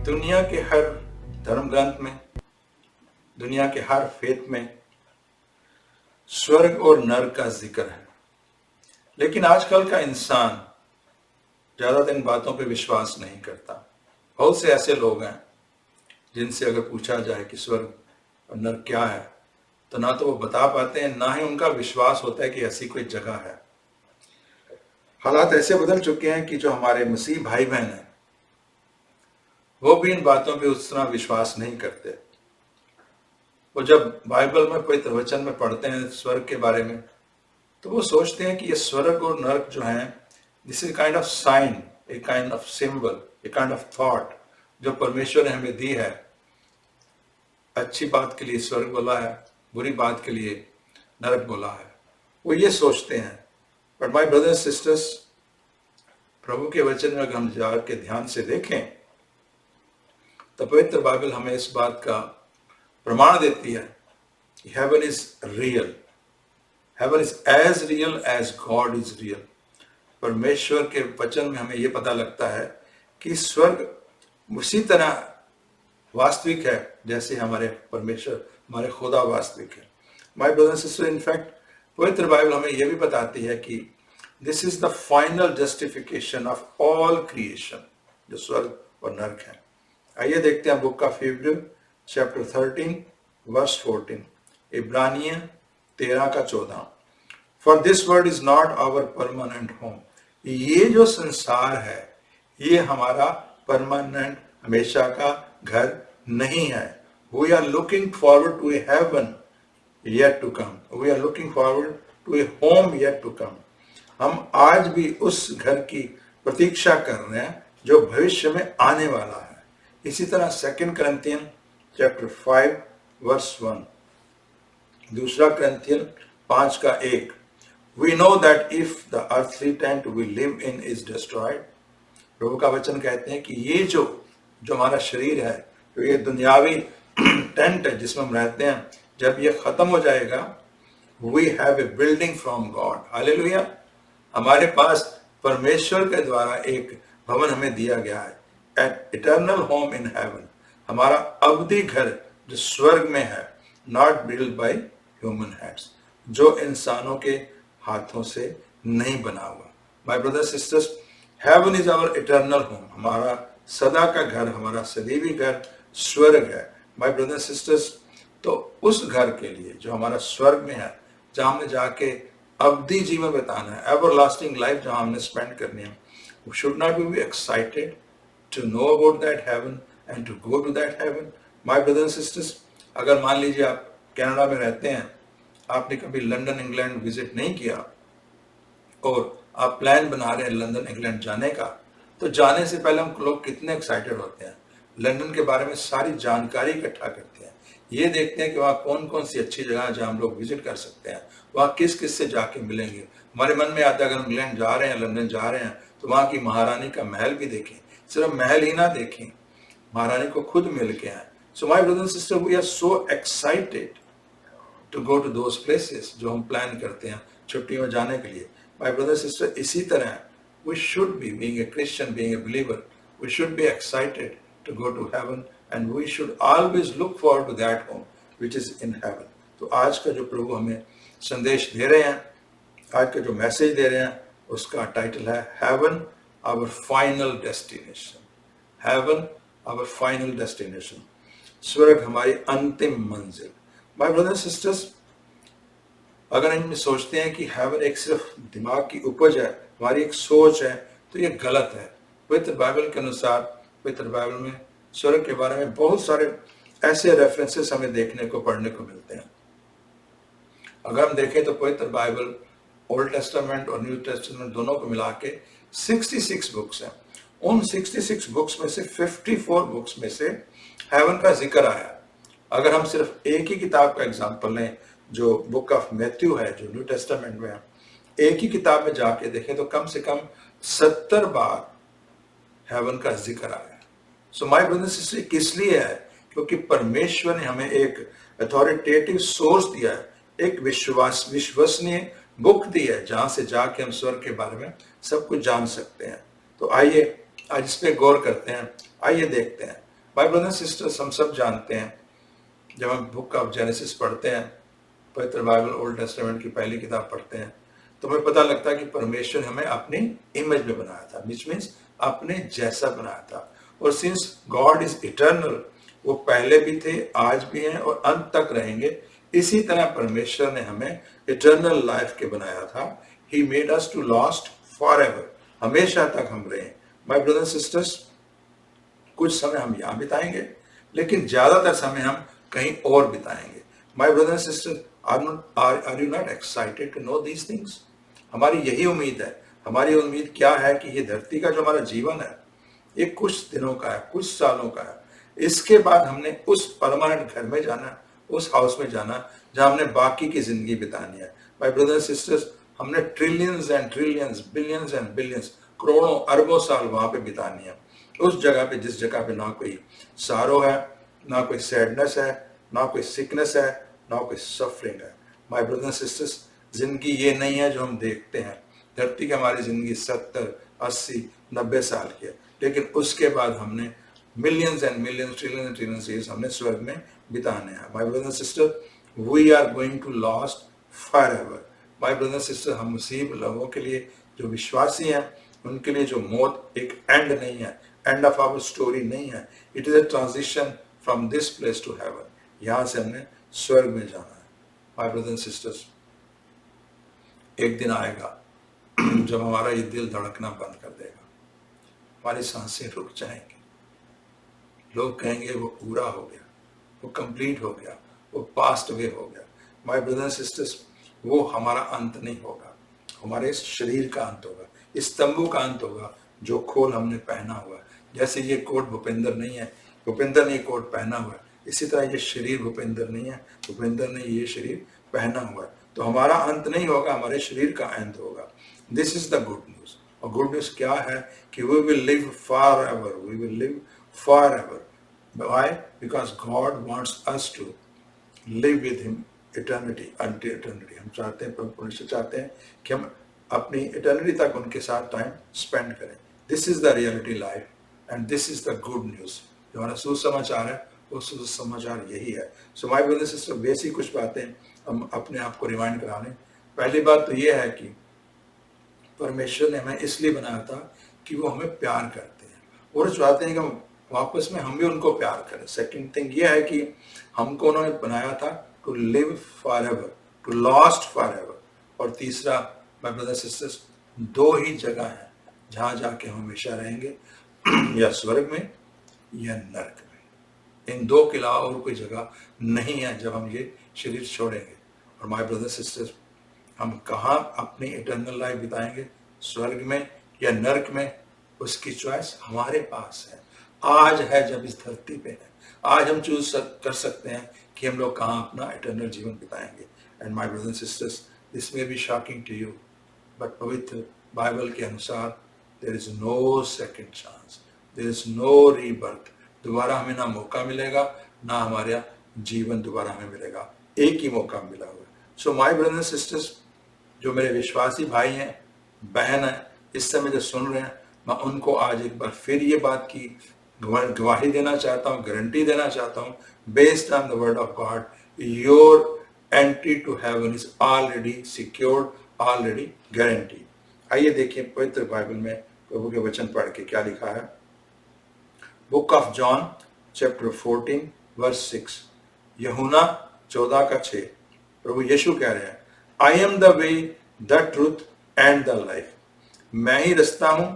दुनिया के हर धर्म ग्रंथ में, दुनिया के हर फेथ में स्वर्ग और नरक का जिक्र है। लेकिन आजकल का इंसान ज्यादा इन बातों पे विश्वास नहीं करता। बहुत से ऐसे लोग हैं जिनसे अगर पूछा जाए कि स्वर्ग और नरक क्या है, तो ना तो वो बता पाते हैं, ना ही उनका विश्वास होता है कि ऐसी कोई जगह है। हालात ऐसे बदल चुके हैं कि जो हमारे मसीह भाई बहन हैं वो भी इन बातों पे उस तरह विश्वास नहीं करते। वो जब बाइबल में पवित्र वचन में पढ़ते हैं स्वर्ग के बारे में, तो वो सोचते हैं कि ये स्वर्ग और नरक जो है, this is kind of sine, a kind of symbol, a kind of thought जो परमेश्वर ने हमें दी है। अच्छी बात के लिए स्वर्ग बोला है, बुरी बात के लिए नरक बोला है। वो ये सोचते हैं। बट माय ब्रदर्स सिस्टर्स, प्रभु के वचन में अगर हम जाके ध्यान से देखें तो पवित्र बाइबल हमें इस बात का प्रमाण देती है कि heaven is real. Heaven is as real as God is real. परमेश्वर के वचन में हमें यह पता लगता है कि स्वर्ग उसी तरह वास्तविक है जैसे हमारे परमेश्वर, हमारे खुदा वास्तविक है। माय ब्रदर सिस्टर, इनफैक्ट पवित्र बाइबल हमें यह भी बताती है कि this is the final justification of all creation, जो स्वर्ग और नरक है। आइए देखते हैं book of Hebrew chapter 13 verse 14, इब्रानियन 13:14। For this world is not our permanent home. ये जो संसार है ये हमारा परमानेंट, हमेशा का घर नहीं है। We are looking forward to a heaven yet to come. We are looking forward to a home yet to come. हम आज भी उस घर की प्रतीक्षा कर रहे हैं जो भविष्य में आने वाला है। इसी तरह 2 Corinthians चैप्टर 5 वर्स 1, दूसरा Corinthians 5:1, We know that if the earthly tent we live in is destroyed. प्रभु का वचन कहते हैं कि ये जो हमारा शरीर है, तो ये दुनियावी टेंट है जिसमें हम रहते हैं, जब ये खत्म हो जाएगा, we have a building from God. Hallelujah. हमारे पास परमेश्वर के द्वारा एक भवन हमें दिया गया है, an eternal home in heaven. हमारा अवधि घर जो स्वर्ग में है, not built by human hands, जो इंसानों के हाथों से नहीं बना हुआ। My brothers sisters, heaven is our eternal home. हमारा सदा का घर, हमारा सदैवी घर स्वर्ग है। My brothers sisters, तो उस घर के लिए जो हमारा स्वर्ग में है, जहां हमने जाके अवधि जीवन बिताना है, एवरलास्टिंग लाइफ जहां हमने स्पेंड करनी है, should not be excited to know about that heaven and to go to that heaven. My brothers and sisters, अगर मान लीजिए आप कनाडा में रहते हैं, आपने कभी लंदन इंग्लैंड विजिट नहीं किया और आप प्लान बना रहे हैं लंदन इंग्लैंड जाने का, तो जाने से पहले हम लोग कितने एक्साइटेड होते हैं। लंदन के बारे में सारी जानकारी इकट्ठा करते हैं, ये देखते हैं कि वहाँ कौन कौन सी अच्छी जगह है जहाँ हम लोग विजिट कर सकते हैं, वहाँ किस किस से जाके मिलेंगे। हमारे मन में आता है अगर हम इंग्लैंड जा रहे हैं, लंदन जा रहे हैं, तो वहाँ की महारानी का महल भी देखें। सिर्फ महल ही ना देखें, महारानी को खुद मिल के आए। So my brother and sister, we are so excited to go to those places जो हम प्लान करते हैं छुट्टियों में जाने के लिए। माय ब्रदर सिस्टर, इसी तरह we should be, being a Christian, being a believer, we should be excited to go to heaven, and we should always look forward to that home which is in heaven. तो आज का जो प्रभु हमें संदेश दे रहे हैं, आज का जो मैसेज दे रहे हैं, उसका टाइटल है Heaven our final destination. Heaven our final destination. स्वर्ग हमारी अंतिम मंजिल। My brothers and sisters, अगर हम सोचते हैं कि हेवन एक सिर्फ दिमाग की उपज है, हमारी एक सोच है, तो ये गलत है। पवित्र बाइबल के अनुसार, पवित्र बाइबल में स्वर्ग के बारे में बहुत सारे ऐसे रेफरेंसेस हमें देखने को, पढ़ने को मिलते हैं। अगर हम देखें तो पवित्र बाइबल ओल्ड टेस्टामेंट और न्यू टेस्टामेंट दोनों को मिला के 66 बुक्स हैं। उन 66 बुक्स में से 54 बुक्स में से हेवन का जिक्र आया। अगर हम सिर्फ एक ही किताब का एग्जाम्पल लें, जो बुक ऑफ मैथ्यू है, जो न्यू टेस्टामेंट में है, एक ही किताब में जाके देखें तो कम से कम 70 बार हेवन का जिक्र आया। सो माय ब्रदर्स सिस्टर, किस लिए है? क्योंकि परमेश्वर ने हमें एक अथॉरिटेटिव सोर्स दिया है, एक विश्वसनीय बुक दी है, जहां से जाके हम स्वर्ग के बारे में सब कुछ जान सकते हैं। तो आइए आज इस पे गौर करते हैं। आइए देखते हैं भाई ब्रदर सिस्टर्स, हम सब जानते हैं, जब हम बुक ऑफ जेनेसिस पढ़ते हैं, पवित्र बाइबल ओल्ड टेस्टामेंट की पहली किताब पढ़ते हैं, तो हमें पता लगता है कि परमेश्वर हमें अपनी इमेज में बनाया था, विच मीन्स अपने जैसा बनाया था। और सिंस गॉड इज इटर्नल, वो पहले भी थे, आज भी हैं और अंत तक रहेंगे, इसी तरह परमेश्वर ने हमें इटर्नल लाइफ के बनाया था। He made us to last forever, हमेशा तक हम रहे। माय ब्रदर्स सिस्टर्स, कुछ समय हम यहाँ बिताएंगे, लेकिन ज्यादातर समय हम कहीं और बिताएंगे। My brothers sisters, are you not excited to know these things? हमारी यही उम्मीद है। हमारी उम्मीद क्या है कि ये धरती का जो हमारा जीवन है, ये कुछ दिनों का है, कुछ सालों का है। इसके बाद हमने उस परमानेंट घर में जाना, उस हाउस में जाना जहां हमने बाकी की जिंदगी बितानी है। माय ब्रदर्स सिस्टर्स, हमने trillions and trillions, billions and billions, करोड़ों अरबों साल वहां पे बितानी है, उस जगह पे जिस जगह पे ना कोई सारो है, ना कोई सैडनेस है, ना कोई सिकनेस है, ना कोई सफरिंग है। माय ब्रदर्स सिस्टर्स, जिंदगी ये नहीं है जो हम देखते हैं। धरती की हमारी जिंदगी 70, 80, 90 साल की है, लेकिन उसके बाद हमने millions and millions, trillions and trillions years हमने स्वर्ग में बिताने हैं। My brothers sister, we are going to last forever. My brothers sister, हम मुसीब लोगों के लिए जो विश्वासी हैं, उनके लिए जो मौत एक एंड नहीं है, एंड ऑफ आवर स्टोरी नहीं है, it is a transition from this place to heaven. यहां से हमने स्वर्ग में जाना है। माय ब्रदर्स सिस्टर्स, एक दिन आएगा जब हमारा ये दिल धड़कना बंद कर देगा, हमारी सांसें रुक जाएंगी, लोग कहेंगे वो पूरा हो गया, वो कंप्लीट हो गया, वो पास्ट वे हो गया। माय ब्रदर्स सिस्टर्स, वो हमारा अंत नहीं होगा, हमारे इस शरीर का अंत होगा, इस तंबू का अंत होगा जो खोल हमने पहना हुआ है। जैसे ये कोट भूपेंद्र नहीं है, भूपेंद्र ने ये कोट पहना हुआ है, इसी तरह ये शरीर भूपेंद्र नहीं है, भूपेंद्र ने ये शरीर पहना हुआ है। तो हमारा अंत नहीं होगा, हमारे शरीर का अंत होगा। This is the good news. और गुड न्यूज क्या है कि we will live for ever, we will live for ever. Why? Because God wants us to live with Him eternity, until eternity. हम चाहते हैं, परमेश्वर चाहते हैं कि हम अपनी इटर्निटी तक उनके साथ टाइम स्पेंड करें। This is the reality life and this is the good news. जो हमारा सुसमाचार है, वो सुसमाचार यही है। So my brother sister, basic कुछ बातें हम अपने आप को रिमाइंड करा लें। पहली बात तो ये है कि परमेश्वर ने हमें इसलिए बनाया था कि वो हमें प्यार करते हैं और चाहते हैं कि वापस में हम भी उनको प्यार करें। सेकंड थिंग ये है कि हमको उन्होंने बनाया था to live for ever, to last for ever. और तीसरा, माय ब्रदर सिस्टर्स, दो ही जगह है जहां जाके हम हमेशा रहेंगे, या स्वर्ग में या नरक में। इन दो के अलावा और कोई जगह नहीं है जब हम ये शरीर छोड़ेंगे। और माय ब्रदर सिस्टर्स, हम कहाँ अपनी इटर्नल लाइफ बिताएंगे, स्वर्ग में या नरक में, उसकी चॉइस हमारे पास है। आज है जब इस धरती पे है, आज हम चूज कर सकते हैं कि हम लोग कहाँ अपना इटर्नल जीवन बिताएंगे। And my brothers and sisters, this may be shocking to you, but पवित्र बाइबल के अनुसार there is no second chance, there is no rebirth. दोबारा हमें ना मौका मिलेगा, ना हमारा जीवन दोबारा हमें मिलेगा, एक ही मौका मिला हुआ है। So my brothers and sisters, जो मेरे विश्वासी भाई हैं, बहन हैं, इस समय जो सुन रहे हैं, मैं उनको आज एक बार फिर ये बात की गवाही देना चाहता हूँ, गारंटी देना चाहता हूँ, based on the word of God, your entry to heaven is already secured, already guarantee. आइए देखिए पवित्र बाइबल में प्रभु के वचन पढ़ के क्या लिखा है। Book of John chapter 14 verse 6, यूहन्ना 14:6, प्रभु यीशु कह रहे हैं, I am the way, the truth and the life. मैं ही रास्ता हूं,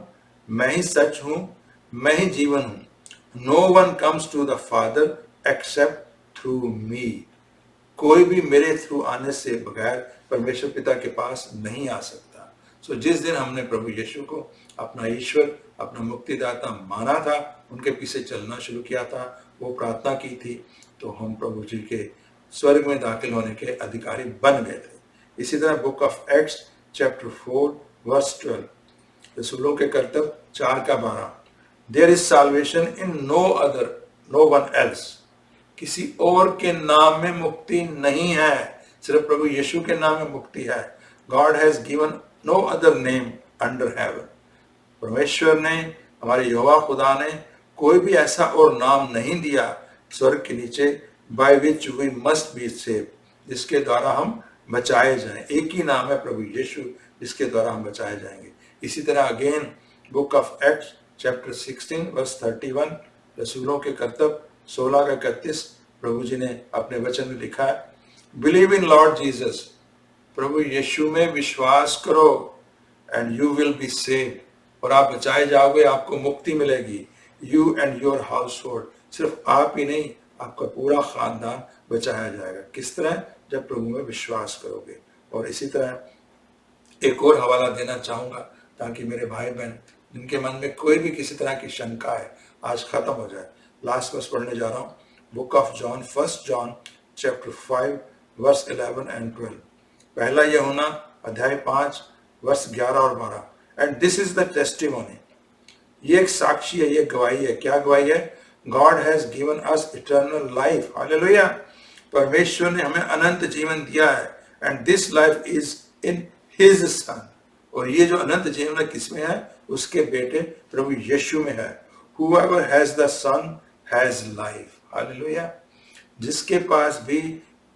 मैं ही सच हूं, मैं ही जीवन हूं। No one comes to the father except through me. कोई भी मेरे थ्रू आने से बगैर परमेश्वर पिता के पास नहीं आ सकता। सो जिस दिन हमने प्रभु यीशु को अपना ईश्वर, अपना मुक्तिदाता माना था, उनके पीछे चलना शुरू किया था, वो प्रार्थना की थी, तो हम प्रभु जी के स्वर्ग में दाखिल होने के अधिकारी बन गए थे। इसी तरह book of Acts chapter 4 verse 12, रसूलों के कर्तव्य 4:12, there is salvation in no other, no one else. किसी और के नाम में मुक्ति नहीं है, सिर्फ प्रभु यीशु के नाम में मुक्ति है। God has given no other name under heaven. परमेश्वर ने, हमारे यहोवा खुदा ने कोई भी ऐसा और नाम नहीं दिया स्वर्ग के नीचे by which we must be save, जिसके द्वारा हम बचाए जाएं। एक ही नाम है प्रभु यीशु, जिसके द्वारा हम बचाए जाएंगे। इसी तरह again book of Acts chapter 16 verse 31, रसूलों के कर्तव्य 16 का 31, प्रभु जी ने अपने वचन में लिखा है, बिलीव इन लॉर्ड जीसस, प्रभु यीशु में विश्वास करो and you will be save, और आप बचाए जाओगे, आपको मुक्ति मिलेगी। You and your house hold, सिर्फ आप ही नहीं, आपका पूरा खानदान बचाया जाएगा। किस तरह? जब प्रभु में विश्वास करोगे। और इसी तरह एक और हवाला देना चाहूंगा ताकि मेरे भाई बहन जिनके मन में कोई भी किसी तरह की शंका है आज खत्म हो जाए। लास्ट वर्स पढ़ने जा रहा हूँ, book of John, 1 John chapter 5 verse 11 and 12। पहला यूहन्ना अध्याय 5 वर्स 11 और 12। And this is the testimony, ये एक साक्षी है, ये गवाही है। क्या गवाही है? God has given us eternal life, hallelujah. परमेश्वर ने हमें अनंत जीवन दिया है। And this life is in his son, और ये जो अनंत जीवन है किसमें है? उसके बेटे प्रभु यीशु में है। Whoever has the son has life, hallelujah. जिसके पास भी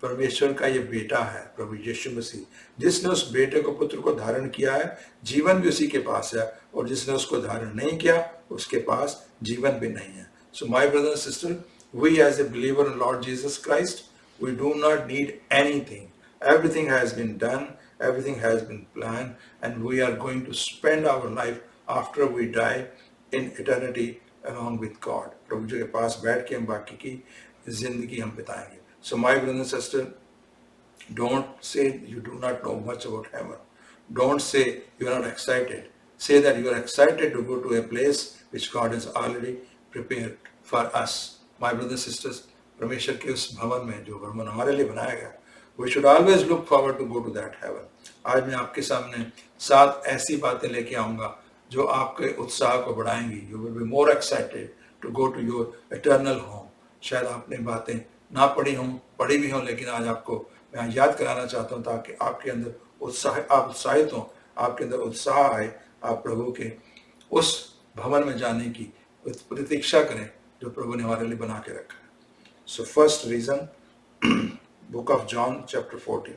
परमेश्वर का ये बेटा है प्रभु यीशु मसीह, जिसने उस बेटे को, पुत्र को धारण किया है, जीवन भी उसी के पास है, और जिसने उसको धारण नहीं किया उसके पास जीवन भी नहीं है। So my brother and sister, we as a believer in Lord Jesus Christ, we do not need anything. Everything has been done, everything has been planned, and we are going to spend our life after we die in eternity along with God. प्रभु जी के पास बैठ के हम बाकी की जिंदगी हम बिताएंगे। So my brother and sister, don't say you do not know much about heaven. Don't say you are not excited. Say that you are excited to go to a place which God has already prepared for us. My brothers and sisters, परमेश्वर के उस भवन में जो भवन हमारे लिए बनाया गया, we should always look forward to go to that heaven. आज मैं आपके सामने 7 ऐसी बातें लेके आऊंगा जो आपके उत्साह को बढ़ाएंगी। You will be more excited to go to your eternal home. शायद आपने बातें ना पढ़ी हों, पढ़ी भी हों, लेकिन आज आपको मैं याद कराना चाहता हूं ताकि आपके अंदर उत्साह, आप उत्साहित हों, आपके अंदर उत्साह आए, आप प्रभु के उस भवन में जाने की प्रतीक्षा करें जो प्रभु ने हमारे लिए बना के रखा है। So first reason, book of John chapter 14,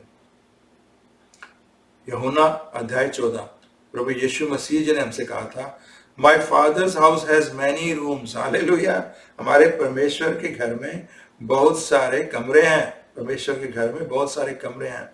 यूहन्ना अध्याय 14, प्रभु यीशु मसीह जी ने हमसे कहा था, my father's house has many rooms, hallelujah. हमारे परमेश्वर के घर में बहुत सारे कमरे हैं। परमेश्वर के घर में बहुत सारे कमरे हैं।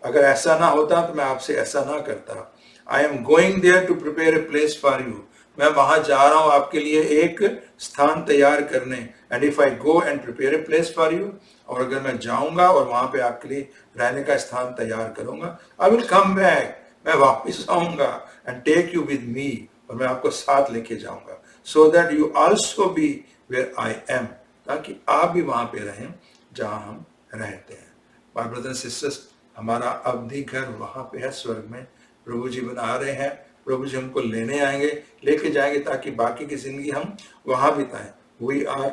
अगर ऐसा ना होता तो मैं आपसे ऐसा ना करता। I am going there to prepare a place for you, मैं वहां जा रहा हूं आपके लिए एक स्थान तैयार करने। And if I go and prepare a place for you, और अगर मैं जाऊंगा और वहां पे आपके लिए रहने का स्थान तैयार करूंगा, आई विल कम बैक, मैं वापस आऊंगा, and take you with me, और मैं आपको साथ लेके जाऊंगा, so that you also be where I am, ताकि आप भी वहां पे रहें जहां हम रहते हैं। माय ब्रदर्स एंड सिस्टर्स, हमारा अवधि घर वहां पे है, स्वर्ग में। प्रभु जी बना रहे हैं, प्रभु जी हमको लेने आएंगे, लेके जाएंगे, ताकि बाकी की जिंदगी हम वहां बिताएं। We are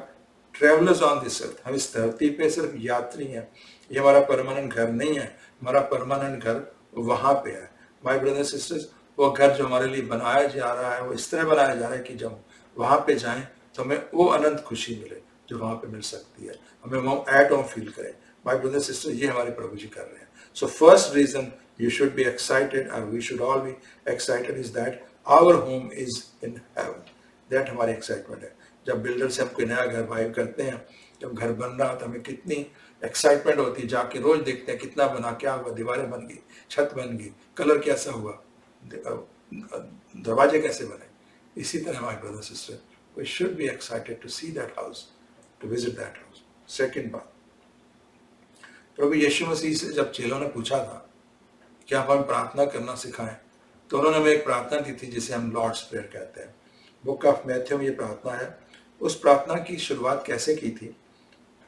travellers on this earth, हम इस धरती पे सिर्फ यात्री हैं। ये हमारा परमानेंट घर नहीं है, हमारा परमानेंट घर वहां पे है। माय ब्रदर्स एंड सिस्टर्स, वो घर जो हमारे लिए बनाया जा रहा है, वो इस तरह बनाया जा रहा है कि जब वहां पे जाएं तो हमें वो अनंत खुशी मिले जो वहां पे मिल सकती है, हमें वो एट होम फील करें। माय ब्रदर सिस्टर, ये हमारे प्रभु जी कर रहे हैं। So first reason you should be excited, and we should all be excited, is that our home is in heaven. That हमारी एक्साइटमेंट है। जब बिल्डर से हम कोई नया घर बाय करते हैं, जब घर बन रहा तो हमें कितनी एक्साइटमेंट होती है, जाके रोज देखते हैं कितना बना, क्या हुआ, दीवारें बन गई, छत बन गई, कलर कैसा हुआ, दरवाजे कैसे बने। इसी तरह हमारे brother sister, we should be excited to see that house, to visit that house. Second बात, प्रभु यीशु मसीह से जब चेलों ने पूछा था क्या हम प्रार्थना करना सिखाएं, तो उन्होंने हमें एक प्रार्थना दी थी जिसे हम लॉर्ड्स प्रेयर कहते हैं। बुक ऑफ मैथ्यू में ये प्रार्थना है। उस प्रार्थना की शुरुआत कैसे की थी?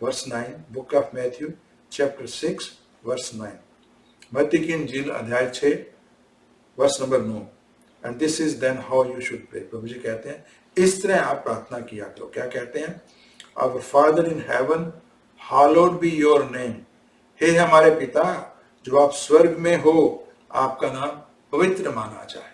Verse 9, book of Matthew chapter 6 verse 9, Matti की इंजील अध्याय 6 verse number 9। And this is then how you should pray. प्रभु जी कहते हैं इस तरह आप प्रार्थना किया करो। क्या कहते हैं? Our father in heaven, hallowed be your name. हे हमारे पिता जो आप स्वर्ग में हो, आपका नाम पवित्र माना जाए।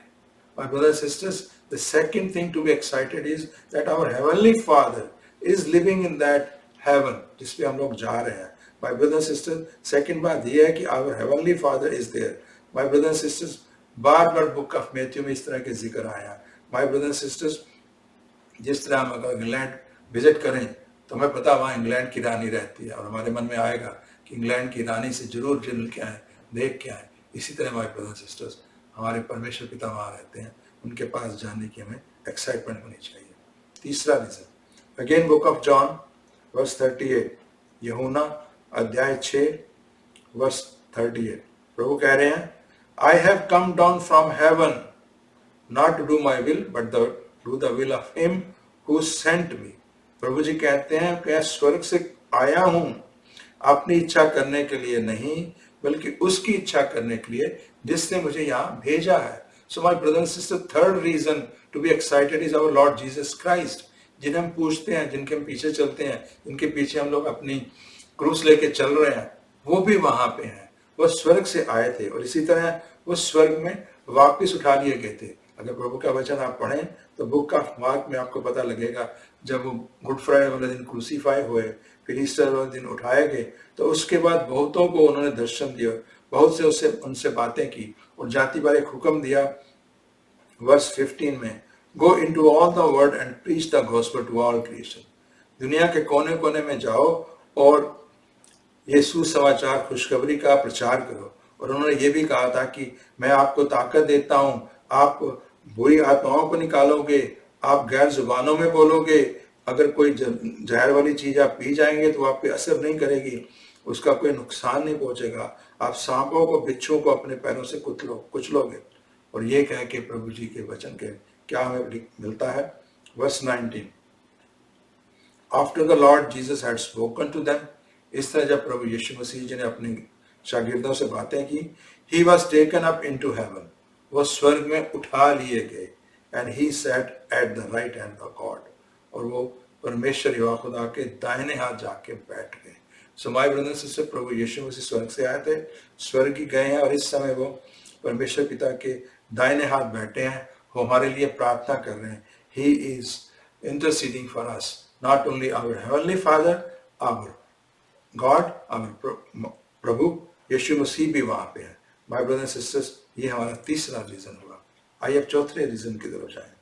My brothers and sisters, The second thing to be excited is that our Heavenly Father is living in that heaven जिस पे हम लोग जा रहे हैं. My brothers and sisters, second बात ये है कि our Heavenly Father is there. My brothers and sisters, bar bar book of Matthew में इस तरह के जिक्र आया. My brothers and sisters, जिस तरह हम अगर इंग्लैंड विजिट करें तो हमें पता वहाँ इंग्लैंड की रानी रहती है और हमारे मन में आएगा कि इंग्लैंड की रानी से जरूर मिल के आए, देख के आए. इसी तरह माय ब्रदर्स एंड सिस्टर्स, हमारे परमेश्वर पिता वहाँ रहते हैं, उनके पास जाने की हमें एक्साइटमेंट होनी चाहिए. तीसरा reason, again book of John verse 38, यूहन्ना अध्याय 6 वर्स 38, प्रभु कह रहे हैं, I have come down from heaven not to do my will but do the will of him who sent me. प्रभु जी कहते हैं कि मैं स्वर्ग से आया हूं अपनी इच्छा करने के लिए नहीं, बल्कि उसकी इच्छा करने के लिए जिसने मुझे यहाँ भेजा है. So my brother and sister, third reason to be excited is our Lord Jesus Christ. जिन्हें हम पूछते हैं, जिनके हम पीछे चलते हैं, जिनके पीछे हम लोग अपनी क्रूस लेके चल रहे हैं, वो भी वहां पे हैं. वो स्वर्ग से आए थे और इसी तरह वो स्वर्ग में वापिस उठा लिए गए थे. अगर प्रभु का वचन आप पढ़ें तो बुक ऑफ मार्क में आपको पता लगेगा, जब वो गुड फ्राइडे वाले दिन क्रूसीफाई हुए, फिर ईस्टर वाले दिन उठाए गए, तो उसके बाद बहुतों को उन्होंने दर्शन दिया, बहुत से उनसे बातें की और जाति बार एक हुक्म दिया. वर्स 15 में, go into all the world and preach the gospel to all creation. दुनिया के कोने कोने में जाओ और ये सुसमाचार खुशखबरी का प्रचार करो. और उन्होंने ये भी कहा था कि मैं आपको ताकत देता हूँ, आप बुरी आत्माओं को निकालोगे, आप गैर जुबानों में बोलोगे, अगर कोई जहर वाली चीज आप पी जाएंगे तो आप पे असर नहीं करेगी, उसका कोई नुकसान नहीं पहुंचेगा, आप सांपों को बिच्छुओं को अपने पैरों से कुचलोगे. और ये कह के प्रभु जी के वचन के क्या हमें मिलता है. Verse 19, after the Lord Jesus had spoken to them. इस तरह जब प्रभु यीशु मसीह जी ने अपने शागिर्दों से बातें की, he was taken up into haven, वो स्वर्ग में उठा लिए गए. And he sat at the right hand of God, और वो परमेश्वर यहोवा खुदा के दाहिने हाथ जाके बैठ गए. So my brothers and sisters, प्रभु यीशु मसीह स्वर्ग से आए थे, स्वर्ग ही गए हैं और इस समय वो परमेश्वर पिता के दाहिने हाथ बैठे हैं. वो हमारे लिए प्रार्थना कर रहे हैं. He is interceding for us, not only our heavenly father, our God, our प्रभु यीशु मसीह भी वहां पे है. माय ब्रदर्स एंड सिस्टर्स, ये हमारा तीसरा रीजन हुआ. आइए अब चौथे रीजन की तरफ जाएं.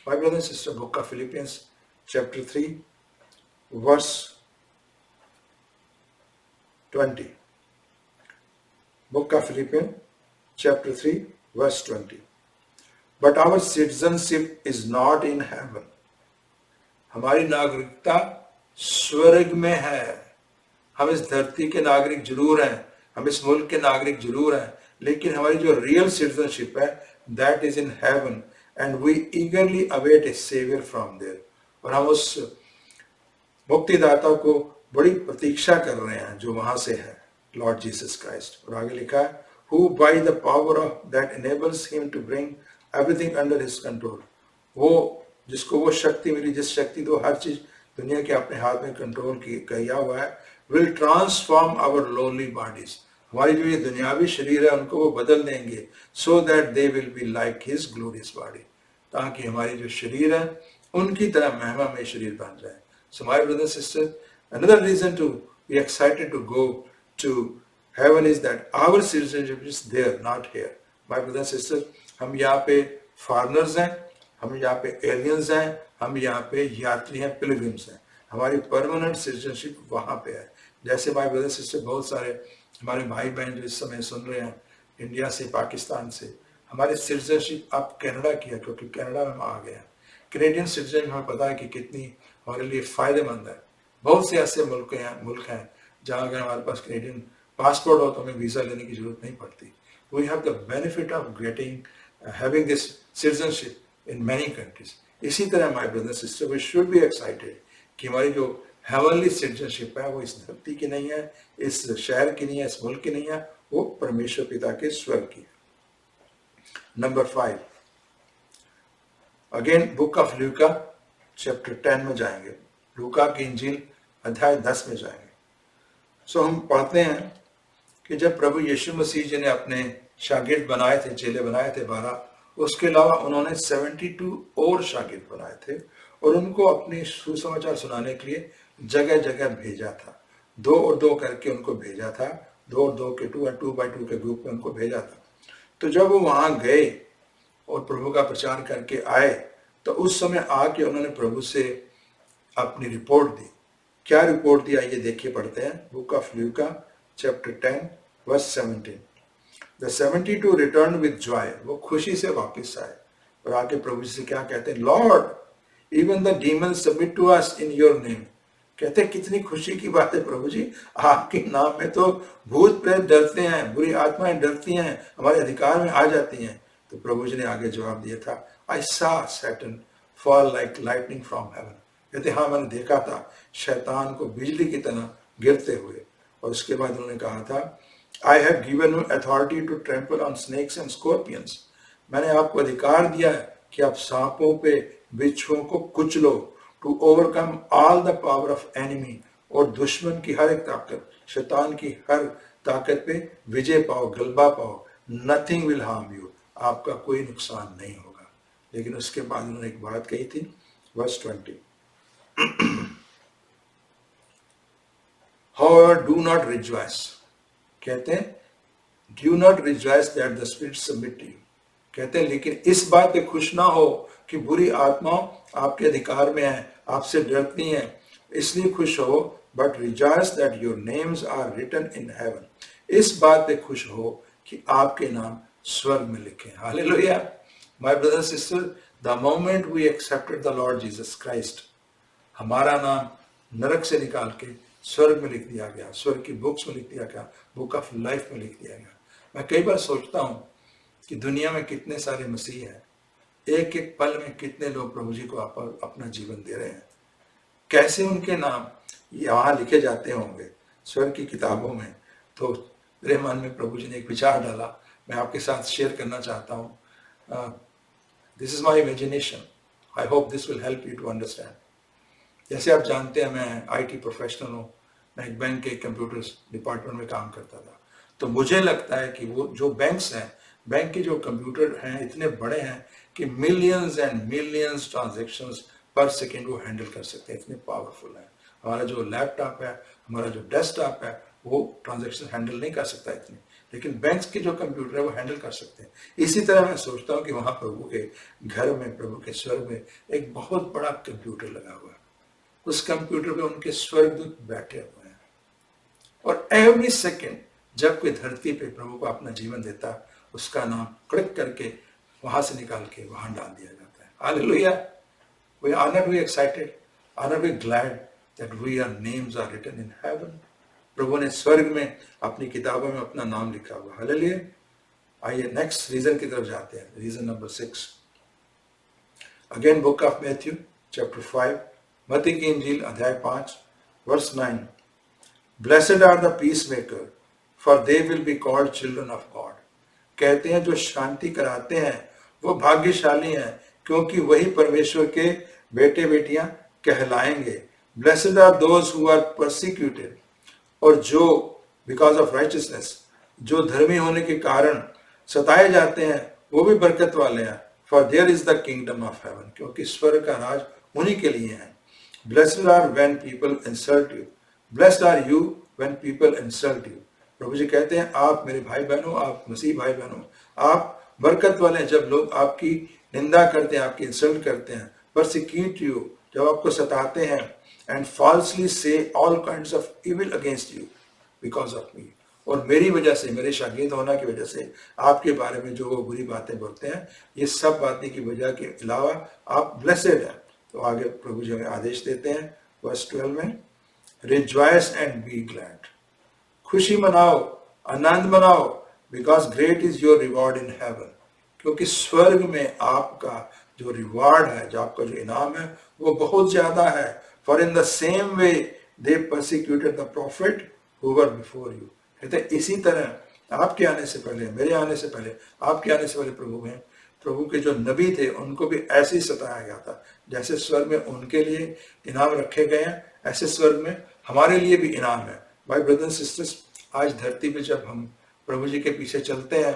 My brothers and sisters, book of Philippians chapter 3 verse 20. Book of Philippians chapter 3 verse 20. But our citizenship is not in heaven. हमारी नागरिकता स्वर्ग में है. हम इस धरती के नागरिक जरूर हैं, हम इस मुल्क के नागरिक जरूर हैं, लेकिन हमारी जो रियल सिटीजनशिप है that is in heaven and we eagerly await a saviour from there. और हम उस मुक्तिदाता को बड़ी प्रतीक्षा कर रहे हैं जो वहां से है, लॉर्ड जीसस क्राइस्ट. और आगे लिखा है, who by the power of that enables him to bring everything under his control. वो जिसको वो शक्ति मिली, जिस शक्ति तो हर चीज दुनिया के अपने हाथ में कंट्रोल किया हुआ है, will transform our lonely bodies. हमारी जो ये दुनियावी शरीर है उनको वो बदल देंगे, so that they will be like his glorious body, ताकि हमारी जो शरीर है उनकी तरह महिमा में शरीर बन जाए. सो my brothers sisters, another reason to be excited to go to heaven is that our citizenship is there, not here. My brothers and sisters, हम यहाँ पे foreigners हैं, हम यहाँ पे aliens हैं, हम यहाँ पे यात्री हैं, pilgrims हैं. हमारी permanent citizenship वहाँ पे है. जैसे my brothers and sisters, बहुत सारे हमारे भाई बहन जो इस समय सुन रहे हैं इंडिया से, पाकिस्तान से, हमारी citizenship अब कनाडा की है, क्योंकि कनाडा में हम आ गए हैं. कैनेडियन सिटीजन हमें पता है कि कितनी हमारे लिए फायदेमंद है. बहुत से ऐसे मुल्क हैं जहाँ अगर हमारे पास कैनेडियन पासपोर्ट हो तो हमें वीजा लेने की जरूरत नहीं पड़ती. We have the benefit of having this citizenship in many countries. इसी तरह my brother sister, we should be excited कि हमारी जो हेवनली सिटीजनशिप है वो इस धरती की नहीं है, इस शहर की नहीं है, इस मुल्क की नहीं है, वो परमेश्वर पिता के स्वर्ग की है. Number 5, again book of Luka chapter 10 में जाएंगे. लूका की इंजील अध्याय 10 में जाएंगे. सो हम पढ़ते हैं कि जब प्रभु यीशु मसीह जी ने अपने शागिर्द बनाए थे, चेले बनाए थे 12, उसके अलावा उन्होंने 72 और शागिर्द बनाए थे और उनको अपने सुसमाचार सुनाने के लिए जगह जगह भेजा था। 2 और 2 करके उनको भेजा था, 2 और 2 के 2 बाय 2 के ग्रुप में उनको भेजा था। तो जब वो वहां गए और प्रभु का प्रचार करके आए तो उस समय आके उन्होंने प्रभु से अपनी रिपोर्ट दी। क्या रिपोर्ट दी आइए देखिए, पढ़ते हैं। Book of Luke chapter 10 verse 17। The 72 returned with joy, वो खुशी से वापस आए और आके प्रभु जी से क्या कहते हैं, Lord even the demons submit to us in your name। कहते हैं कितनी खुशी की बात है प्रभु जी, आपके नाम में तो भूत प्रेत डरते हैं, बुरी आत्माएं डरती हैं, हमारे अधिकार में आ जाती हैं। तो प्रभु जी ने आगे जवाब दिया था, I saw Satan fall like lightning from heaven। कहते हाँ मैंने देखा था शैतान को बिजली की तरह गिरते हुए। और उसके बाद उन्होंने कहा था, I have given you authority to trample on snakes and scorpions। मैंने आपको अधिकार दिया है कि आप सांपों पे बिच्छुओं को कुचलो, to overcome all the power of enemy, और दुश्मन की हर एक ताकत, शैतान की हर ताकत पे विजय पाओ, गलबा पाओ। Nothing will harm you, आपका कोई नुकसान नहीं होगा। लेकिन उसके बाद उन्होंने एक बात कही थी, verse 20। However, do not rejoice। कहते हैं do not rejoice that the spirit submit to you। कहते हैं लेकिन इस बात पे खुश ना हो कि बुरी आत्माओं आपके अधिकार में है, आपसे डरती हैं, इसलिए खुश हो, but rejoice that your names are written in heaven। इस बात पे खुश हो कि आपके नाम स्वर्ग में लिखे। Hallelujah. My brothers and sisters, the moment we accepted the Lord Jesus Christ, हमारा नाम नरक से निकाल के स्वर्ग में लिख दिया गया, स्वर्ग की बुक्स में लिख दिया गया, बुक ऑफ लाइफ में लिख दिया गया। मैं कई बार सोचता हूँ कि दुनिया में कितने सारे मसीह हैं, एक एक पल में कितने लोग प्रभु जी को अपना जीवन दे रहे हैं, कैसे उनके नाम यहाँ लिखे जाते होंगे स्वर्ग की किताबों में। तो मेरे मन में प्रभु जी ने एक विचार डाला, मैं आपके साथ शेयर करना चाहता हूँ। This is my imagination, I hope this will help you to understand. जैसे आप जानते हैं मैं आईटी प्रोफेशनल हूँ, मैं एक बैंक के कंप्यूटर डिपार्टमेंट में काम करता था। तो मुझे लगता है कि वो जो बैंक्स हैं, बैंक के जो कंप्यूटर हैं इतने बड़े हैं कि मिलियंस एंड मिलियंस ट्रांजैक्शंस पर सेकेंड वो हैंडल कर सकते हैं, इतने पावरफुल हैं। हमारा जो लैपटॉप है, हमारा जो डेस्कटॉप है, वो ट्रांजैक्शन हैंडल नहीं कर सकता इतनी, लेकिन बैंक्स के जो कंप्यूटर है वो हैंडल कर सकते हैं। इसी तरह मैं सोचता हूँ कि वहाँ प्रभु के घर में, प्रभु के स्वर्ग में एक बहुत बड़ा कंप्यूटर लगा हुआ है। उस कंप्यूटर पे उनके स्वर्गदूत बैठे हुए हैं और एवरी सेकेंड जब कोई धरती पे प्रभु को अपना जीवन देता, उसका नाम क्लिक करके वहां से निकाल के वहां डाल दिया जाता है। Hallelujah. We are not we excited, are not we glad that our names are written in heaven। प्रभु ने स्वर्ग में अपनी किताबों में अपना नाम लिखा हुआ। हालेलुया। आइए नेक्स्ट रीजन की तरफ जाते हैं, reason number 6। Again book of Matthew chapter 5, मत्ती की इंजील अध्याय 5 verse 9। Blessed are the peacemaker for they will be called children of God. कहते हैं जो शांति कराते हैं वो भाग्यशाली हैं, क्योंकि वही परमेश्वर के बेटे बेटियां कहलाएंगे। Blessed are those who are persecuted, और जो बिकॉज ऑफ राइचियसनेस, जो धर्मी होने के कारण सताए जाते हैं, वो भी बरकत वाले हैं। For there is the kingdom of heaven, क्योंकि स्वर्ग का राज उन्हीं के लिए है। Blessed are when people insult you, blessed are you when people insult you. प्रभु जी कहते हैं आप मेरे भाई बहनों, आप मसीह भाई बहनों, आप बरकत वाले हैं जब लोग आपकी निंदा करते हैं, आपकी इंसल्ट करते हैं। परसिक्यूट यू, जब आपको सताते हैं, एंड फॉल्सली से all kinds of evil against you because of me, और मेरी वजह से, मेरे शागिर्द होना की वजह से आपके बारे में जो वो बुरी बातें बोलते हैं, ये सब बातें की वजह के अलावा आप ब्लेसेड हैं। तो आगे प्रभु जी हमें आदेश देते हैं वर्स 12 में, रिजॉइस एंड बी ग्लैड। खुशी मनाओ, आनंद मनाओ, because great is your reward in heaven, क्योंकि स्वर्ग में आपका जो रिवॉर्ड है, जो आपका जो इनाम है, वो बहुत ज्यादा है। For in the same way they persecuted the profit who were before you. कहते हैं इसी तरह आपके आने से पहले, मेरे आने से पहले, आपके आने से पहले प्रभु के जो नबी थे उनको भी ऐसे ही सताया गया था। जैसे स्वर्ग में उनके लिए इनाम रखे गए हैं, ऐसे स्वर्ग में हमारे लिए भी इनाम है। माय ब्रदर्स एंड सिस्टर्स, आज धरती पे जब हम प्रभु जी के पीछे चलते हैं,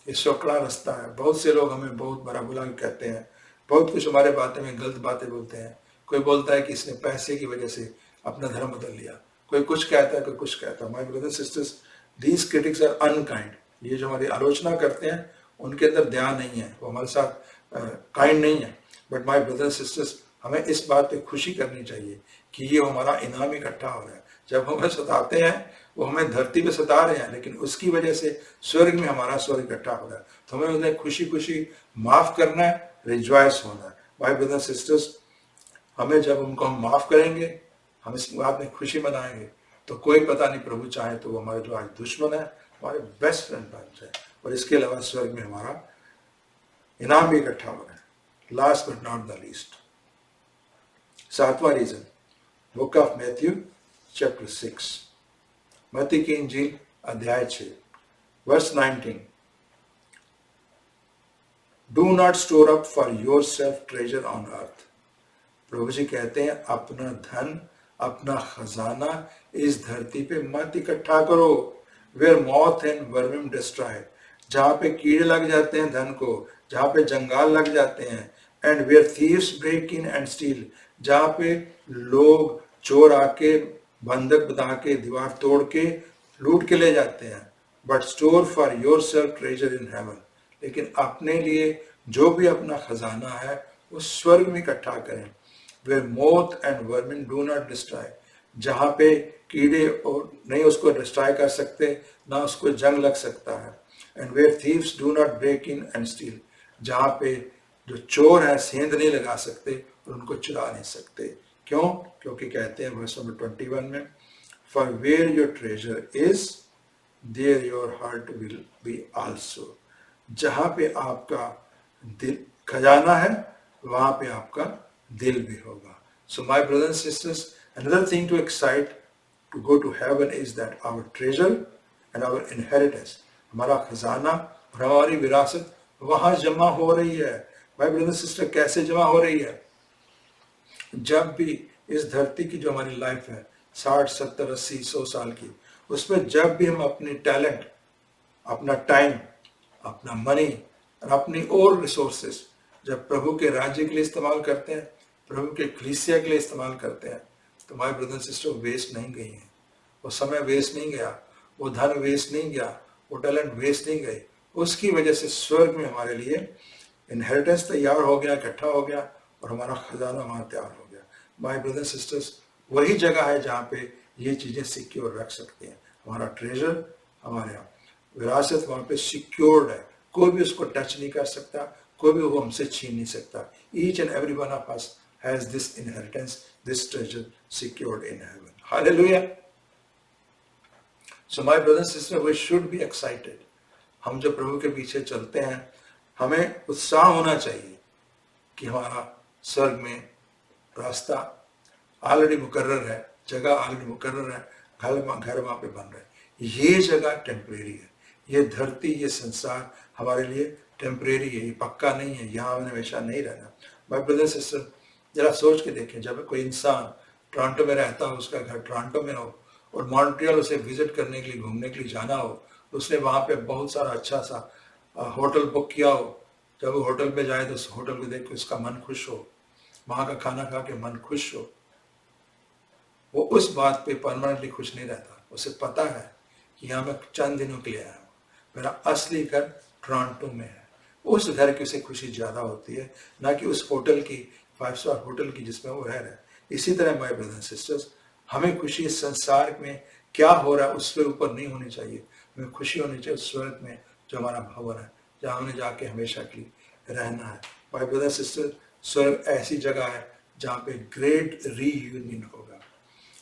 ये सकड़ा रास्ता है। बहुत से लोग हमें बहुत बड़ा बुला के कहते हैं, बहुत कुछ हमारे बातें में गलत बातें बोलते हैं। कोई बोलता है कि इसने पैसे की वजह से अपना धर्म बदल लिया, कोई कुछ कहता है, कोई कुछ कहता है। My brother sisters, these critics are unkind. ये जो हमारी आलोचना करते हैं उनके अंदर दया नहीं है, वो हमारे साथ काइंड नहीं है। बट माय ब्रदर सिस्टर्स, हमें इस बात पे खुशी करनी चाहिए कि ये हमारा इनाम इकट्ठा हो रहा है। जब हमें सताते हैं, वो हमें धरती पे सता रहे हैं, लेकिन उसकी वजह से स्वर्ग में हमारा स्वर्ग इकट्ठा हो रहा है। तो हमें उन्हें खुशी खुशी माफ करना है, रिजॉयस होना है। माय ब्रदर सिस्टर्स, हमें जब उनको हम माफ करेंगे, हम इस बात में खुशी मनाएंगे, तो कोई पता नहीं, प्रभु चाहे तो वो हमारे जो आज दुश्मन है हमारे बेस्ट फ्रेंड बन जाए, और इसके अलावा स्वर्ग में हमारा इनाम भी इकट्ठा हो रहा है। Last but not the least, 7वां reason, book of Matthew chapter 6, मत्ती की इंजील अध्याय 6 verse 19। Do not store up for yourself treasure on earth. प्रभु जी कहते हैं अपना धन, अपना खजाना इस धरती पे मत इकट्ठा करो, वेयर मॉथ एंड वर्मिम डिस्ट्रॉय, जहां पे कीड़े लग जाते हैं धन को, जहां पे जंगाल लग जाते हैं, and where thieves break in and steal, जहां पे लोग चोर आके बंधक बना के दीवार तोड़ के लूट के ले जाते हैं। But store for yourself treasure in heaven, लेकिन अपने लिए जो भी अपना खजाना है वो स्वर्ग में इकट्ठा करें। Where moth and vermin do not destroy, जहाँ पे कीड़े और नहीं उसको डिस्ट्रॉय कर सकते, ना उसको जंग लग सकता है। And where thieves do not break in and steal, जहाँ पे जो चोर है सेंध नहीं लगा सकते और उनको चुरा नहीं सकते। क्यों? क्योंकि कहते हैं वर्स नंबर 21 में, for where your treasure is there your heart will be also, जहाँ पे आपका दिल खजाना है वहां पे आपका दिल भी होगा। सो my brothers and sisters, another thing to excite to go to heaven is that our treasure and our inheritance, हमारा खजाना और हमारी विरासत वहां जमा हो रही है। माय ब्रदर सिस्टर, कैसे जमा हो रही है? जब भी इस धरती की जो हमारी लाइफ है 60, 70, 80, 100 साल की, उसमें जब भी हम अपनी टैलेंट, अपना टाइम, अपना मनी और अपनी और रिसोर्सेस जब प्रभु के राज्य के लिए इस्तेमाल करते हैं, प्रभु के कलीसिया के लिए इस्तेमाल करते हैं, तो माय ब्रदर सिस्टर वेस्ट नहीं गई है, वो समय वेस्ट नहीं गया, वो धन वेस्ट नहीं गया, वो टैलेंट वेस्ट नहीं गई। उसकी वजह से स्वर्ग में हमारे लिए इनहेरिटेंस तैयार हो गया, इकट्ठा हो गया, और हमारा खजाना वहाँ तैयार हो गया। माय ब्रदर सिस्टर्स, वही जगह है जहाँ पे ये चीज़ें सिक्योर रख सकते हैं। हमारा ट्रेजर, हमारे यहाँ विरासत वहाँ पे सिक्योर्ड है, कोई भी उसको टच नहीं कर सकता, कोई भी वो हमसे छीन नहीं सकता। Each and every one of us has this inheritance, this treasure secured in heaven. Hallelujah. So my brother sister, we should be excited. हम जो प्रभु के पीछे चलते हैं, हमें उत्साह होना चाहिए कि हमारा स्वर्ग में रास्ता ऑलरेडी मुकर्रर है, जगह ऑलरेडी मुकर्रर है, घर वहाँ पे बन रहा है। ये जगह टेम्परेरी है, ये धरती, ये संसार हमारे लिए टेम्परेरी है, ये पक्का नहीं है, यहाँ हमने हमेशा नहीं रहना। माय ब्रदर सिस्टर, जरा सोच के देखें, जब कोई इंसान टोरंटो में रहता हो, उसका घर टोरंटो में हो, और मॉन्ट्रियल उसे विजिट करने के लिए, घूमने के लिए जाना हो, तो उसने वहाँ पे बहुत सारा अच्छा सा होटल बुक किया हो। जब वो होटल पे जाए तो उस होटल को देख के उसका मन खुश हो, वहाँ का खाना खा के मन खुश हो। वो उस बात पे परमानेंटली खुश नहीं रहता, उसे पता है कि यहाँ मैं चंद दिनों के लिए आया हूँ, मेरा असली घर टोरंटो में है। उस घर की उसे खुशी ज़्यादा होती है, ना कि उस होटल की, 5 स्टार होटल की जिसमें वो रह रहा है। इसी तरह माय ब्रदर सिस्टर्स, हमें खुशी इस संसार में क्या हो रहा है उसके ऊपर नहीं होनी चाहिए, हमें खुशी होनी चाहिए स्वर्ग में जो हमारा भवन है, जहाँ हमने जाके हमेशा के लिए रहना है। माय ब्रदर सिस्टर, स्वर्ग ऐसी जगह है जहाँ पे ग्रेट रीयूनियन होगा,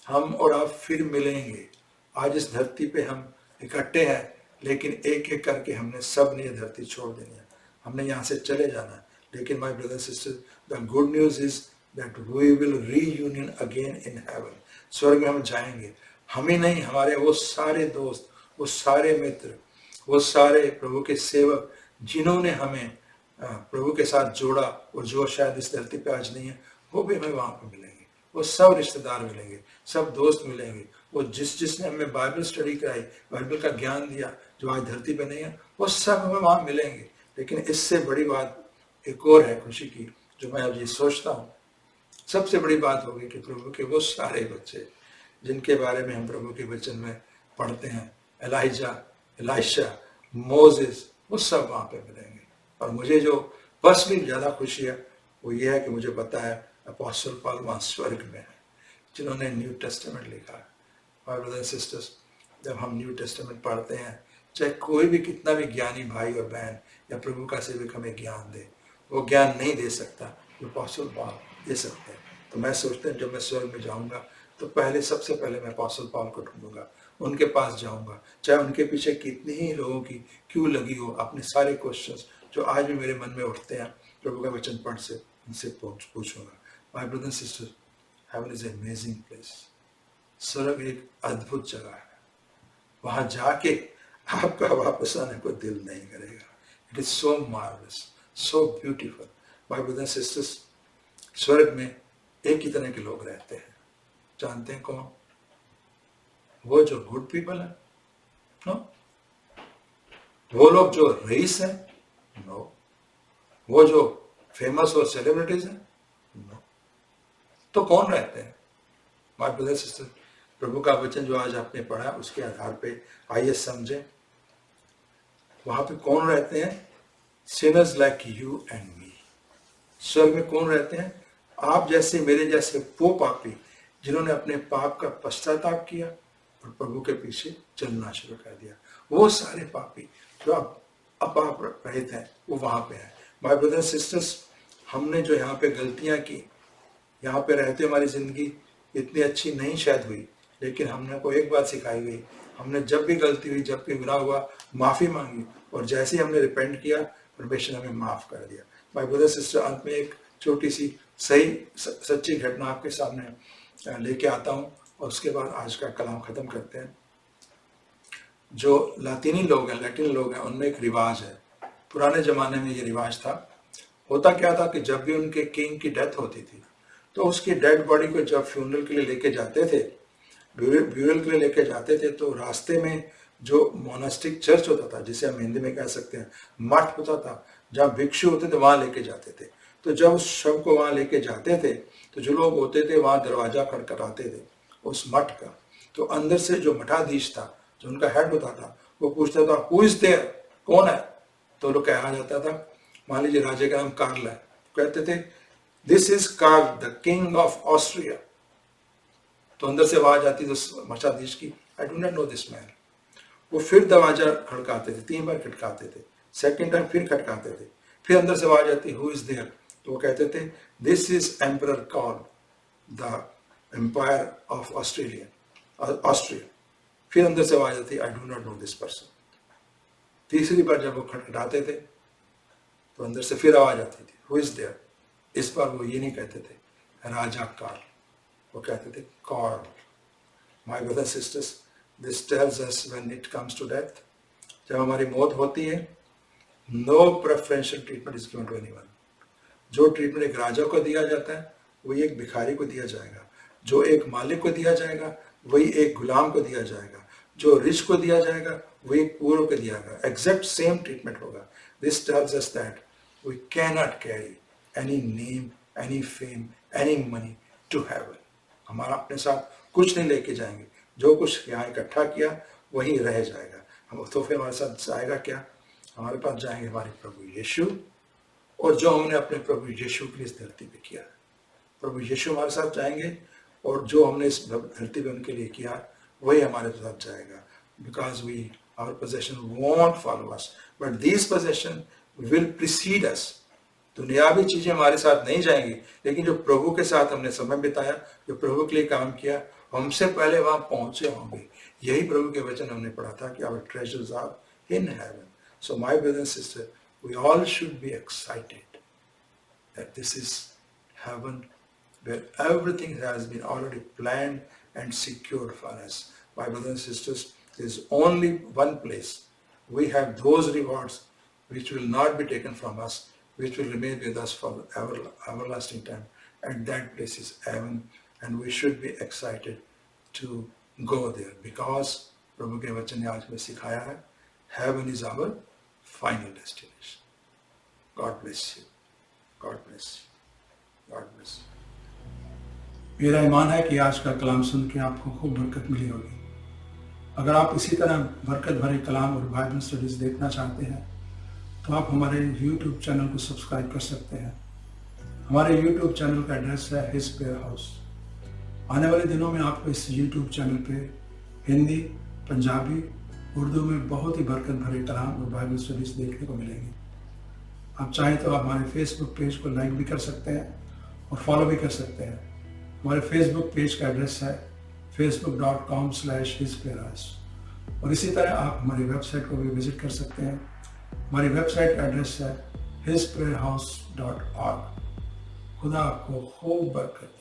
हम और आप फिर मिलेंगे। आज इस धरती पे हम इकट्ठे हैं, लेकिन एक एक करके हमने सब ने ये धरती छोड़ देनी है, हमने यहाँ से चले जाना है। लेकिन my brother sister, the good news is that we will reunion again in heaven. स्वर्ग में हम जाएंगे, हम ही नहीं, हमारे वो सारे दोस्त, वो सारे मित्र, वो सारे प्रभु के सेवक जिन्होंने हमें प्रभु के साथ जोड़ा, और जो शायद इस धरती पे आज नहीं है, वो भी हमें वहाँ पर मिलेंगे। वो सब रिश्तेदार मिलेंगे, सब दोस्त मिलेंगे, वो जिसने हमें बाइबल स्टडी कराई, बाइबल का ज्ञान दिया, जो आज धरती पे नहीं है, वो सब हमें वहाँ मिलेंगे। लेकिन इससे बड़ी बात एक और है खुशी की, जो मैं अब ये सोचता हूँ, सबसे बड़ी बात होगी कि प्रभु के वो सारे बच्चे जिनके बारे में हम प्रभु के वचन में पढ़ते हैं, एलाइजा, एलाइशा, मोजेस, वो सब वहाँ पे मिलेंगे। और मुझे जो पर्सनली ज़्यादा खुशी है वो ये है कि मुझे पता है अपोस्टल पॉल वहाँ स्वर्ग में है, जिन्होंने न्यू टेस्टामेंट लिखा है। और ब्रदर सिस्टर्स, जब हम न्यू टेस्टामेंट पढ़ते हैं, चाहे कोई भी कितना भी ज्ञानी भाई और बहन या प्रभु का सेवक हमें ज्ञान दे, वो ज्ञान नहीं दे सकता जो अपोस्टल पॉल दे सकते हैं। तो मैं सोचता हूँ जब मैं स्वर्ग में जाऊँगा तो सबसे पहले मैं अपोस्टल पॉल को ढूंढूंगा, उनके पास जाऊंगा, चाहे उनके पीछे कितनी ही लोगों की क्यों लगी हो, अपने सारे क्वेश्चंस जो आज भी मेरे मन में उठते हैं प्रभु का वचन पढ़ से उनसे पूछूंगा। My brother sister, heaven is amazing place. स्वर्ग एक अद्भुत जगह है, वहां जाके आपका वापस आने को दिल नहीं करेगा। It is so marvellous, so beautiful. My brother sisters, स्वर्ग में एक ही तरह के लोग रहते हैं। जानते हैं कौन? वो जो गुड पीपल है? नो। वो लोग जो रईस है? नो। वो जो फेमस और सेलिब्रिटीज है? नो। तो कौन रहते हैं? माय ब्रदर सिस्टर, प्रभु का वचन जो आज आपने पढ़ा उसके आधार पे आइए समझें वहां पे कौन रहते हैं। Sinners like you and me. स्वर्ग में कौन रहते हैं? आप जैसे, मेरे जैसे वो पापी जिन्होंने अपने पाप का पश्चाताप किया और प्रभु के पीछे चलना शुरू कर दिया। वो सारे पापी जो अब अपाप रहित हैं, वो वहां पे हैं। माय ब्रदर सिस्टर्स, हमने जो यहाँ पे गलतियां की, यहाँ पे रहते हमारी जिंदगी इतनी अच्छी नहीं शायद हुई, लेकिन हमने को एक बात सिखाई गई, हमने जब भी गलती हुई, जब भी गुनाह हुआ, माफी मांगी, और जैसे ही हमने रिपेंट किया, परमेश्वर हमें माफ कर दिया। माय ब्रदर सिस्टर, अंत में एक छोटी सी सच्ची घटना आपके सामने लेके आता हूँ और उसके बाद आज का कलाम खत्म करते हैं। जो लैटिन लोग हैं, उनमें एक रिवाज है, पुराने जमाने में ये रिवाज था। होता क्या था कि जब भी उनके किंग की डेथ होती थी तो उसकी डेड बॉडी को जब फ्यूनरल के लिए लेके जाते थे, ब्यूरल के लिए लेके जाते थे, तो रास्ते में जो मोनास्टिक चर्च होता था, जिसे हम हिंदी में कह सकते हैं मठ होता था, जहाँ भिक्षु होते थे, वहां लेके जाते थे। तो जब उस शव को वहां लेके जाते थे तो जो लोग होते थे वहां दरवाजा खटखटाते थे उस मठ का। तो अंदर से जो मठाधीश था, जो उनका हेड होता था, वो पूछता था हु इज देयर, कौन है? तो लोग कहा जाता था, मान लीजिए राजा का नाम कार्ल है, कहते थे this is Karl the king of Austria. तो अंदर से आवाज आती तो मठाधीश की, I do not know this man. वो फिर दरवाजा खड़काते थे, 3 बार खटकाते थे, सेकेंड टाइम फिर खटकाते थे, फिर अंदर से आवाज आती हु इज देयर। तो वो कहते थे this is emperor Karl the empire of Austria. फिर अंदर से आवाज आती I do not know this person. तीसरी बार जब वो खटखटाते थे तो अंदर से फिर आवाज आती थी हु इज देयर। इस बार वो ये नहीं कहते थे राजा कार्ल, वो कहते थे Karl. My brother sisters, this tells us when it comes to death, जब हमारी मौत होती है, no preferential treatment is given to anyone. जो ट्रीटमेंट एक राजा को दिया जाता है वही एक भिखारी को दिया जाएगा, जो एक मालिक को दिया जाएगा वही एक गुलाम को दिया जाएगा, जो रिच को दिया जाएगा वही एक पूर को दिया जाएगा। एग्जैक्ट सेम ट्रीटमेंट होगा। This tells us that we can not carry any name, any fame, any money to heaven. हमारा अपने साथ कुछ नहीं लेके जाएंगे, जो कुछ यहाँ इकट्ठा किया वही रह जाएगा। हम तो फिर हमारे साथ जाएगा क्या? हमारे पास जाएंगे हमारे प्रभु यीशु, और जो हमने अपने प्रभु यीशु के लिए इस धरती पे किया, प्रभु यीशु हमारे साथ जाएंगे, और जो हमने इस धरती पे उनके लिए किया वही हमारे साथ जाएगा। Because we our possession won't follow us but this possession will precede us. दुनियावी चीजें हमारे साथ नहीं जाएंगी, लेकिन जो प्रभु के साथ हमने समय बिताया, जो प्रभु के लिए काम किया, हमसे पहले वहां पहुंचे होंगे। यही प्रभु के वचन हमने पढ़ा था कि our treasures are in heaven. So my brother and sister, we all should be excited that this is heaven where everything has been already planned and secured for us. My brothers and sisters, there is only one place. We have those rewards which will not be taken from us, which will remain with us for everlasting time. And that place is heaven, and we should be excited to go there because प्रभु के वचन ने आज में सिखाया है, Heaven is our final destination. God bless you. God bless you. God bless you. मेरा ईमान है कि आज का कलाम सुन के आपको खूब बरकत मिली होगी। अगर आप इसी तरह बरकत भरे कलाम और बाइबल स्टडीज देखना चाहते हैं तो आप हमारे YouTube चैनल को सब्सक्राइब कर सकते हैं। हमारे YouTube चैनल का एड्रेस है हिज प्रेयर हाउस। आने वाले दिनों में आपको इस YouTube चैनल पे हिंदी, पंजाबी, उर्दू में बहुत ही बरकत भरे कलाम और बाइबल स्टडीज देखने को मिलेंगी। आप चाहें तो आप हमारे फेसबुक पेज को लाइक भी कर सकते हैं और फॉलो भी कर सकते हैं। हमारे फेसबुक पेज का एड्रेस है facebook.com/hisprayerhouse और इसी तरह आप हमारी वेबसाइट को भी विजिट कर सकते हैं। हमारी वेबसाइट का एड्रेस है hisprayerhouse.org। खुदा आपको खूब बरकत